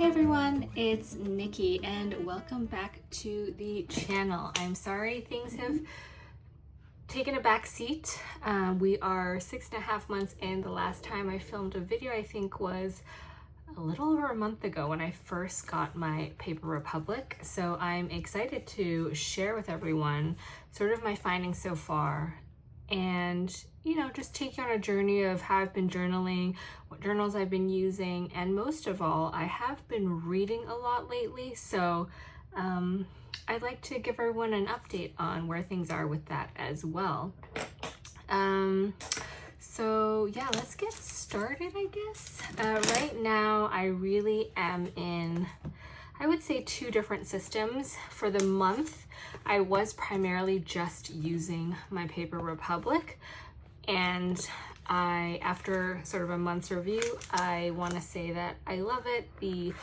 Hey everyone, it's Nikki and welcome back to the channel. I'm sorry things have taken a back seat. We are 6.5 months in. The last time I filmed a video I think was a little over a month ago when I first got my Paper Republic. So I'm excited to share with everyone sort of my findings so far and just take you on a journey of how I've been journaling, what journals I've been using, and most of all, I have been reading a lot lately, so I'd like to give everyone an update on where things are with that as well. So yeah, let's get started, I guess. Right now, I really am in, I would say, 2 different systems. For the month, I was primarily just using my Paper Republic, and after sort of a month's review, I want to say that I love it. The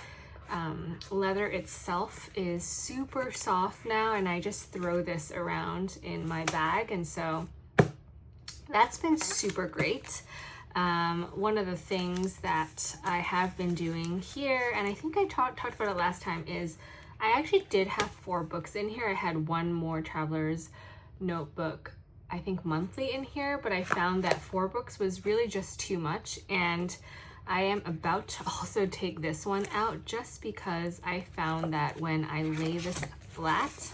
leather itself is super soft now, and I just throw this around in my bag, and so that's been super great. One of the things that I have been doing here, and I think I talked about it last time, is I actually did have 4 books in here. I had one more Traveler's Notebook, I think monthly in here, but I found that 4 books was really just too much, and I am about to also take this one out just because I found that when I lay this flat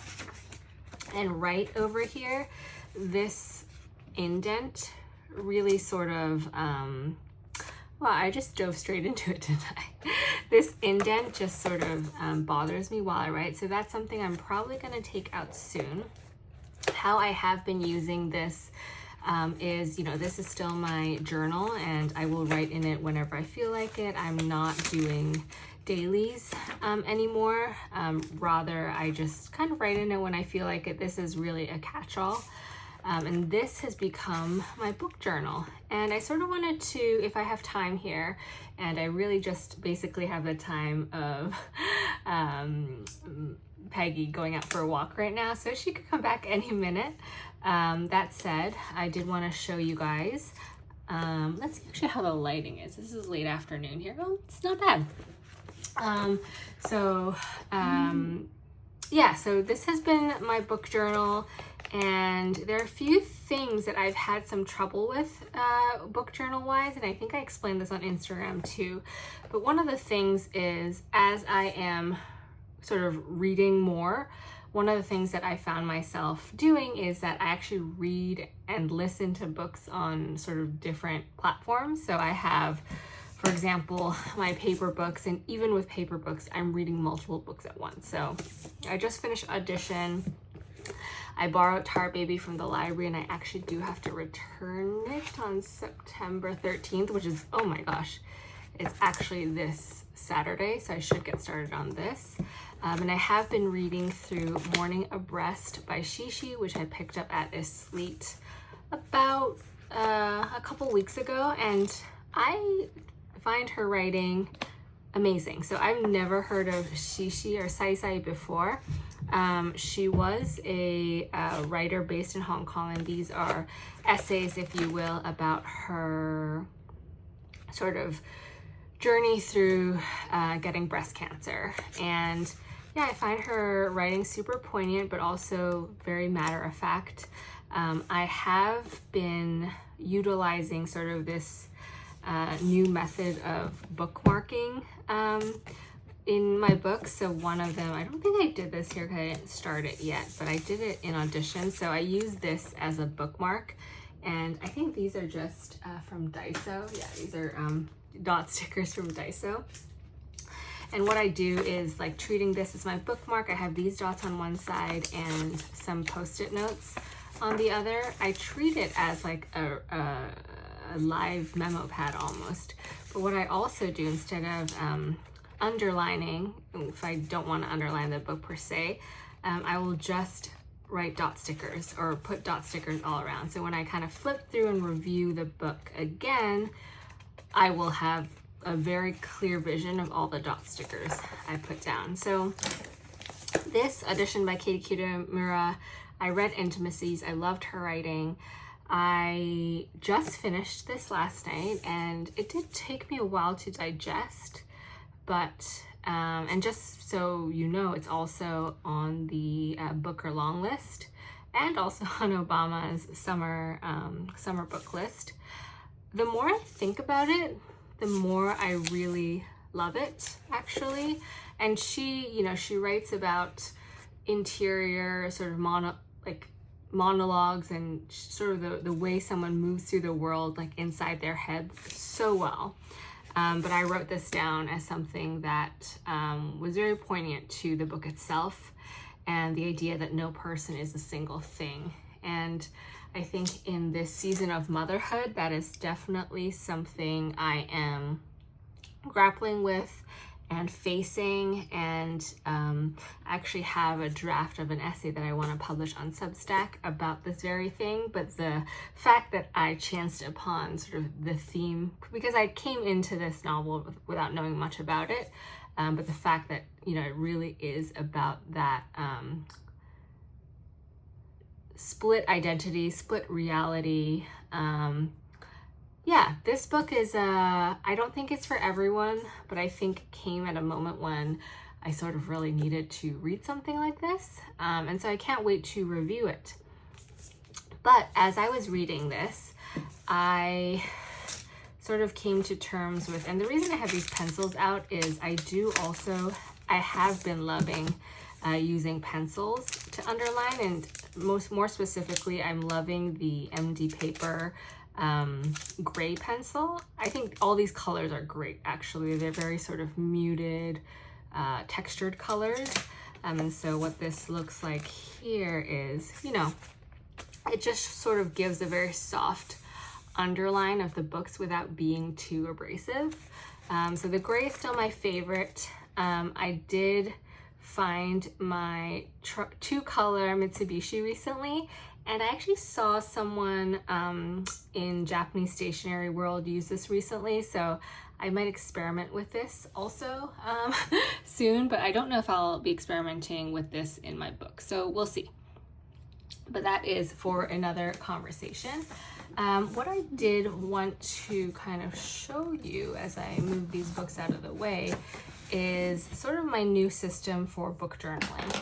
and right over here, this indent really sort of, well, I just dove straight into it, didn't I? This indent just sort of bothers me while I write, so that's something I'm probably going to take out soon. How I have been using this is, this is still my journal, and I will write in it whenever I feel like it. I'm not doing dailies anymore. Rather, I just kind of write in it when I feel like it. This is really a catch-all. And this has become my book journal. And I sort of wanted to, if I have time here, and I really just basically have the time of Peggy going out for a walk right now, so she could come back any minute. That said, I did want to show you guys. Let's see actually how the lighting is. This is late afternoon here. Oh, it's not bad. Yeah, so this has been my book journal, and there are a few things that I've had some trouble with book journal wise, and I think I explained this on Instagram too. But one of the things is, as I am sort of reading more, one of the things that I found myself doing is that I actually read and listen to books on sort of different platforms. So I have, for example, my paper books, and even with paper books, I'm reading multiple books at once. So I just finished Audition. I borrowed Tar Baby from the library, and I actually do have to return it on September 13th, which is, oh my gosh, it's actually this Saturday, so I should get started on this. And I have been reading through Morning Abreast by Shishi, which I picked up at Sleet about a couple weeks ago, and I find her writing amazing. So I've never heard of Shishi or Sai before. She was a writer based in Hong Kong, and these are essays, if you will, about her sort of journey through getting breast cancer. And yeah, I find her writing super poignant, but also very matter-of-fact. I have been utilizing sort of this new method of bookmarking in my books. So one of them, I don't think I did this here because I didn't start it yet, but I did it in Audition. So I use this as a bookmark, and I think these are just from Daiso. Yeah, these are dot stickers from Daiso. And what I do is, like, treating this as my bookmark, I have these dots on one side and some post-it notes on the other. I treat it as like a live memo pad almost. But what I also do, instead of underlining, if I don't want to underline the book per se, I will just write dot stickers or put dot stickers all around. So when I kind of flip through and review the book again, I will have a very clear vision of all the dot stickers I put down. So this Audition by Katie Kitamura, I read Intimacies. I loved her writing. I just finished this last night, and it did take me a while to digest, but And just so you know, it's also on the Booker long list and also on Obama's summer book list. The more I think about it, the more I really love it, actually. And she writes about interior sort of monologues and sort of the way someone moves through the world, like inside their head, so well. But I wrote this down as something that was very poignant to the book itself and the idea that no person is a single thing. And I think in this season of motherhood, that is definitely something I am grappling with and facing, and I actually have a draft of an essay that I want to publish on Substack about this very thing. But the fact that I chanced upon sort of the theme, because I came into this novel without knowing much about it, but the fact that, it really is about that split identity, split reality. Yeah, this book is, I don't think it's for everyone, but I think it came at a moment when I sort of really needed to read something like this. And so I can't wait to review it. But as I was reading this, I sort of came to terms with, and the reason I have these pencils out is I have been loving using pencils to underline, and more specifically, I'm loving the MD Paper gray pencil. I think all these colors are great, actually. They're very sort of muted, textured colors. And so what this looks like here is, it just sort of gives a very soft underline of the books without being too abrasive. So the gray is still my favorite. I did find my two-color Mitsubishi recently, and I actually saw someone in Japanese stationery world use this recently, so I might experiment with this also soon, but I don't know if I'll be experimenting with this in my book, so we'll see. But that is for another conversation. What I did want to kind of show you as I move these books out of the way is sort of my new system for book journaling.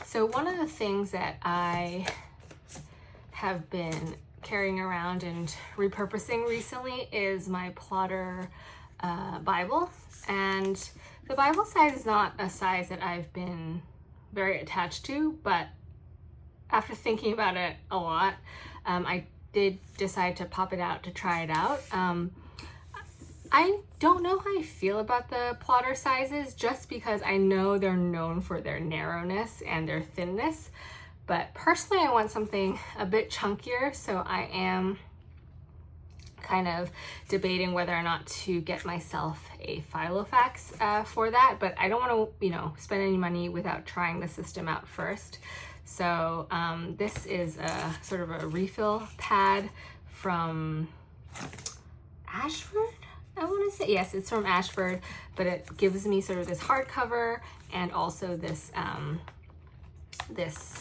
So one of the things that I have been carrying around and repurposing recently is my plotter Bible. And the Bible size is not a size that I've been very attached to, but after thinking about it a lot, I did decide to pop it out to try it out. I don't know how I feel about the plotter sizes, just because I know they're known for their narrowness and their thinness, but personally I want something a bit chunkier, so I am kind of debating whether or not to get myself a Filofax for that, but I don't want to, spend any money without trying the system out first. So this is a sort of a refill pad from Ashford, I want to say. Yes, it's from Ashford, but it gives me sort of this hardcover and also this this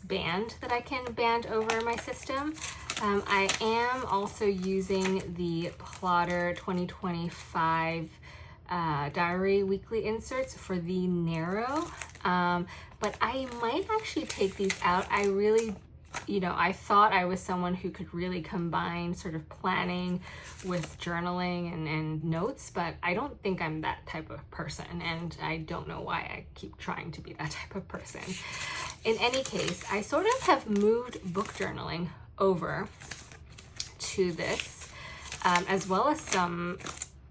band that I can band over my system. I am also using the Plotter 2025 diary weekly inserts for the narrow, but I might actually take these out. I really, I thought I was someone who could really combine sort of planning with journaling and notes, but I don't think I'm that type of person, and I don't know why I keep trying to be that type of person. In any case, I sort of have moved book journaling over to this, as well as some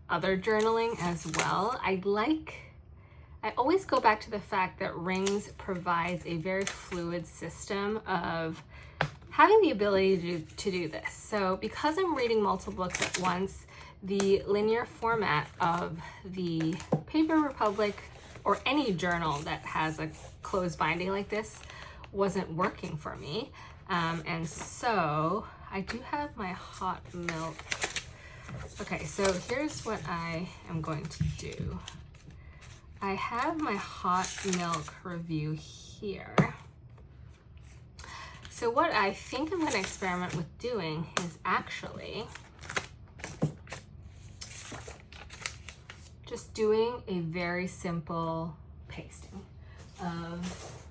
other journaling as well. I always go back to the fact that Rings provides a very fluid system of having the ability to do this. So because I'm reading multiple books at once, the linear format of the Paper Republic or any journal that has a closed binding like this wasn't working for me. And so I do have my hot milk. Okay, so here's what I am going to do. I have my hot milk review here. So what I think I'm going to experiment with doing is actually just doing a very simple pasting of,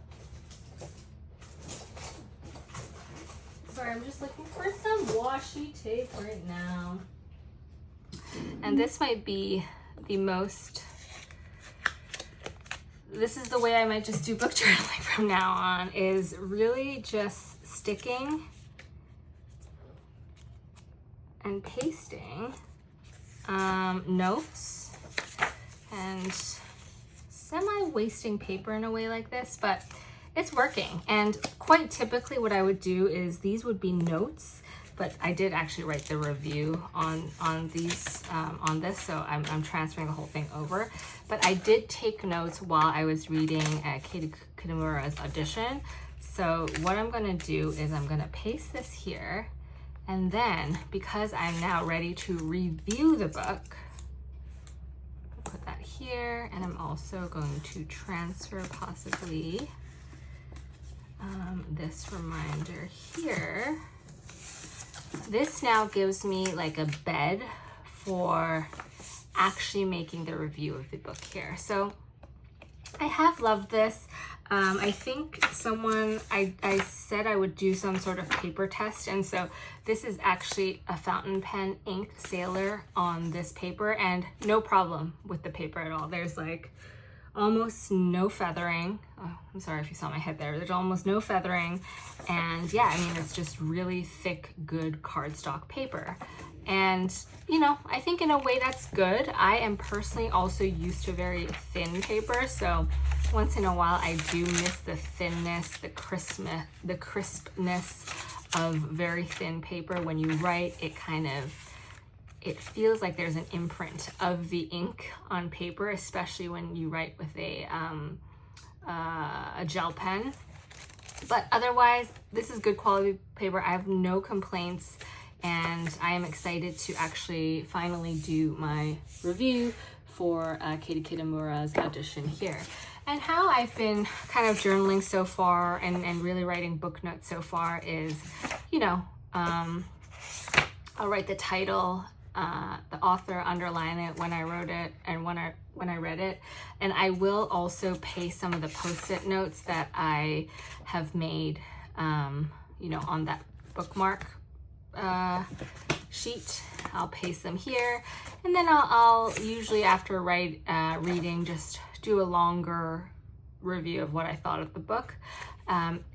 sorry, I'm just looking for some washi tape right now. And this might be the most, this is the way I might just do book journaling from now on, is really just sticking and pasting notes and semi-wasting paper in a way like this, but it's working. And quite typically what I would do is these would be notes, but I did actually write the review on these on this, so I'm transferring the whole thing over. But I did take notes while I was reading Katie Kitamura's audition. So what I'm gonna do is I'm gonna paste this here, and then because I'm now ready to review the book, put that here, and I'm also going to transfer possibly this reminder here. This now gives me like a bed for actually making the review of the book here. So I have loved this. I think I said I would do some sort of paper test, and so this is actually a fountain pen inked sailor on this paper, and no problem with the paper at all. There's like almost no feathering. Oh, I'm sorry if you saw my head there. There's almost no feathering, and yeah, I mean, it's just really thick, good cardstock paper. And you know, I think in a way that's good. I am personally also used to very thin paper, so once in a while I do miss the thinness, the crispness of very thin paper. When you write, it feels like there's an imprint of the ink on paper, especially when you write with a gel pen. But otherwise, this is good quality paper. I have no complaints, and I am excited to actually finally do my review for Katie Kitamura's audition here. And how I've been kind of journaling so far and really writing book notes so far is, you know, I'll write the title, the author, underline it when I wrote it and when I read it, and I will also paste some of the post-it notes that I have made, you know, on that bookmark sheet. I'll paste them here, and then I'll usually after reading just do a longer review of what I thought of the book.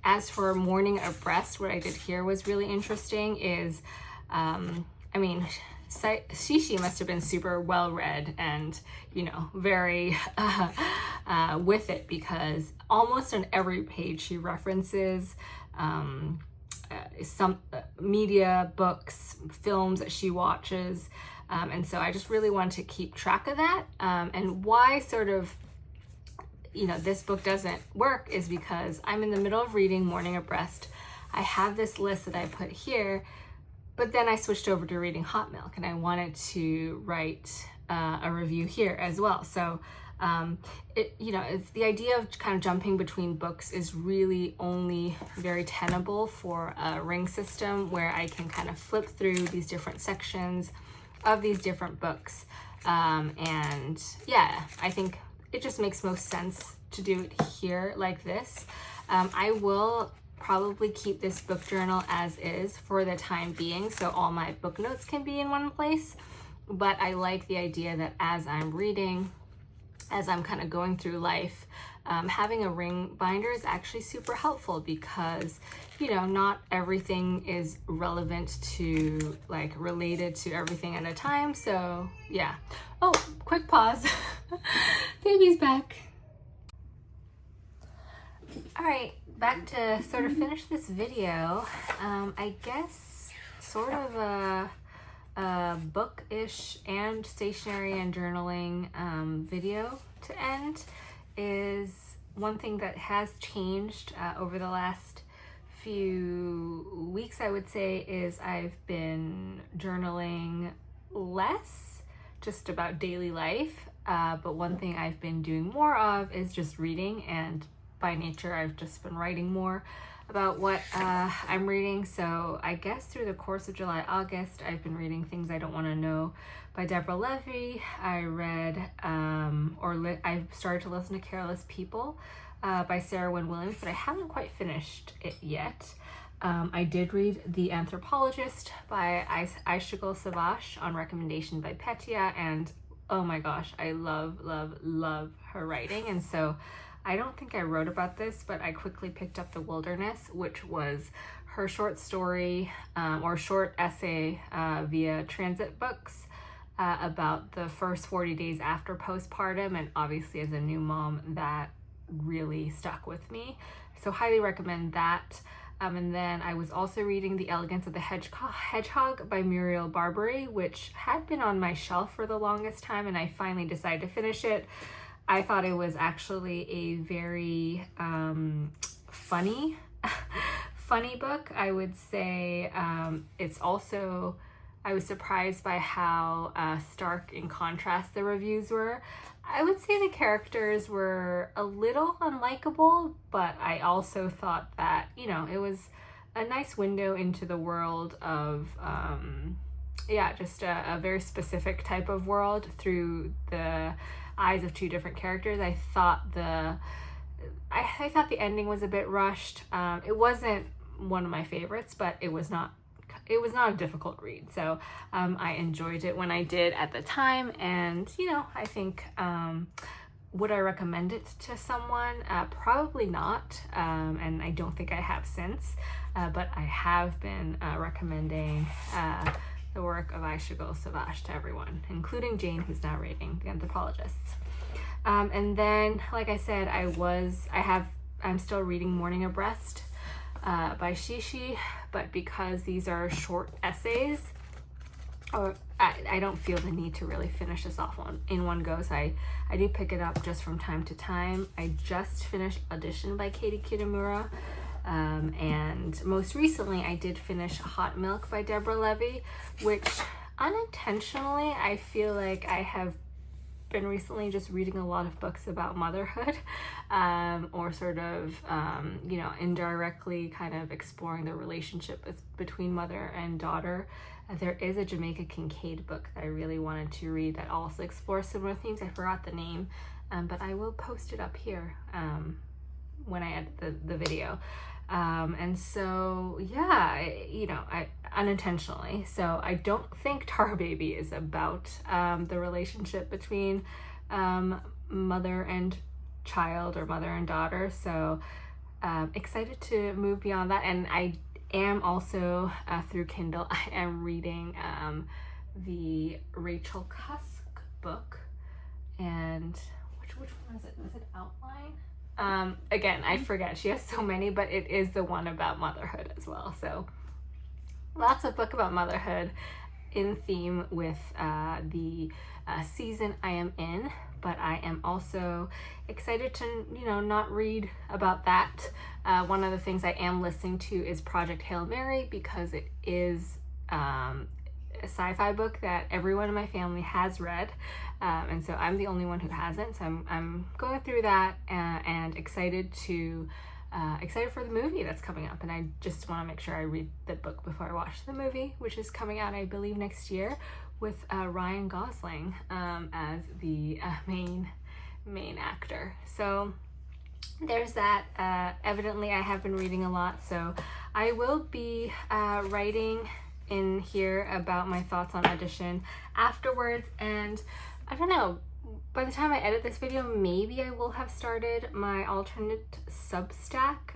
As for Morning Abreast, what I did here was really interesting. Is I mean, Shishi must have been super well read and, you know, very with it, because almost on every page she references some media, books, films that she watches, and so I just really want to keep track of that. And why sort of, you know, this book doesn't work is because I'm in the middle of reading Morning Abreast. I have this list that I put here, but then I switched over to reading Hot Milk, and I wanted to write a review here as well. So, you know, the idea of kind of jumping between books is really only very tenable for a ring system where I can kind of flip through these different sections of these different books. And yeah, I think it just makes most sense to do it here like this. I will probably keep this book journal as is for the time being, so all my book notes can be in one place. But I like the idea that as I'm reading, as I'm kind of going through life, having a ring binder is actually super helpful, because, you know, not everything is relevant to, like, related to everything at a time. So yeah. Oh, quick pause. Baby's back. All right, back to sort of finish this video. I guess sort of a book-ish and stationery and journaling video to end is one thing that has changed over the last few weeks, I would say, is I've been journaling less just about daily life, but one thing I've been doing more of is just reading, and by nature I've just been writing more. about what I'm reading. So I guess through the course of July, August, I've been reading Things I Don't Want to Know by Deborah Levy. I read, I started to listen to Careless People by Sarah Wynne Williams, but I haven't quite finished it yet. I did read The Anthropologist by Aysegul Savage on recommendation by Petya, and oh my gosh, I love, love, love her writing. And so I don't think I wrote about this, but I quickly picked up The Wilderness, which was her short story or short essay via Transit Books about the first 40 days after postpartum. And obviously as a new mom, that really stuck with me. So highly recommend that. And then I was also reading The Elegance of the Hedgehog by Muriel Barbary, which had been on my shelf for the longest time, and I finally decided to finish it. I thought it was actually a very funny book. I would say it's also, I was surprised by how stark in contrast the reviews were. I would say the characters were a little unlikable, but I also thought that, it was a nice window into the world of, just a very specific type of world through the eyes of two different characters. I thought the ending was a bit rushed. It wasn't one of my favorites, but it was not a difficult read. So I enjoyed it when I did at the time. And, I think, would I recommend it to someone? Probably not. And I don't think I have since. But I have been recommending the work of Aysegul Savage to everyone, including Jane, who's now reading The Anthropologists. And then, like I said, I'm still reading Morning Abreast by Shishi, but because these are short essays, I don't feel the need to really finish this off in one go, so I do pick it up just from time to time. I just finished Audition by Katie Kitamura, and most recently I did finish Hot Milk by Deborah Levy, which unintentionally I feel like I have been recently just reading a lot of books about motherhood, or sort of, indirectly kind of exploring the relationship between mother and daughter. There is a Jamaica Kincaid book that I really wanted to read that also explores similar themes. I forgot the name, but I will post it up here when I edit the video. And so, I unintentionally. So I don't think Tar Baby is about the relationship between mother and child or mother and daughter. So excited to move beyond that. And I am also through Kindle, I am reading the Rachel Cusk book. And which one is it? Is it Outline? Again, I forget. She has so many, but it is the one about motherhood as well. So lots of book about motherhood in theme with the season I am in, but I am also excited to, not read about that. One of the things I am listening to is Project Hail Mary, because it is a sci-fi book that everyone in my family has read, and so I'm the only one who hasn't. So I'm going through that and excited for the movie that's coming up. And I just want to make sure I read the book before I watch the movie, which is coming out, I believe, next year, with Ryan Gosling as the main actor. So there's that. Evidently I have been reading a lot, so I will be writing in here about my thoughts on Audition afterwards. And I don't know, by the time I edit this video, maybe I will have started my alternate Substack.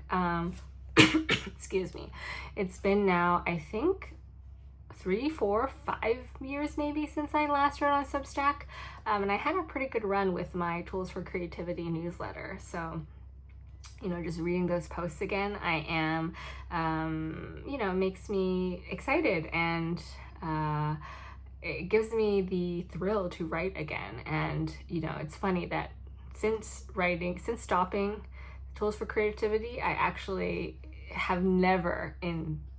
Excuse me. It's been now, I think, 3, 4, 5 years maybe since I last wrote on Substack. And I had a pretty good run with my Tools for Creativity newsletter. So, just reading those posts again, I am, makes me excited, and it gives me the thrill to write again. And, it's funny that since stopping Tools for Creativity, I actually have never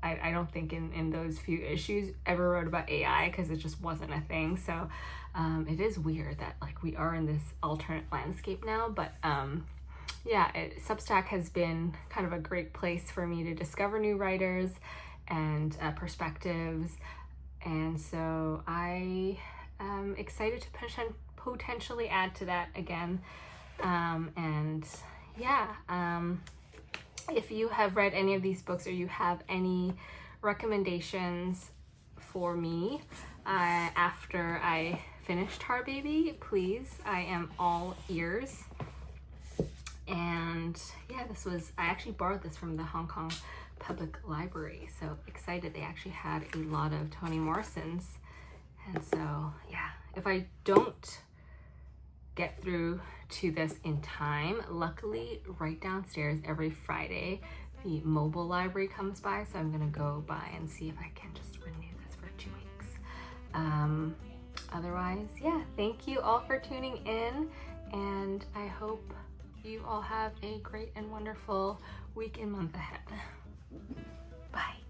I don't think in those few issues ever wrote about AI, because it just wasn't a thing. So it is weird that we are in this alternate landscape now, but Substack has been kind of a great place for me to discover new writers and perspectives. And so I am excited to potentially add to that again. If you have read any of these books or you have any recommendations for me after I finish Tar Baby, please, I am all ears. And yeah, I actually borrowed this from the Hong Kong Public Library, so excited. They actually had a lot of Toni Morrison's. And so yeah, if I don't get through to this in time, luckily right downstairs every Friday the mobile library comes by, so I'm gonna go by and see if I can just renew this for 2 weeks. Otherwise, yeah, thank you all for tuning in, and I hope you all have a great and wonderful week and month ahead. Bye.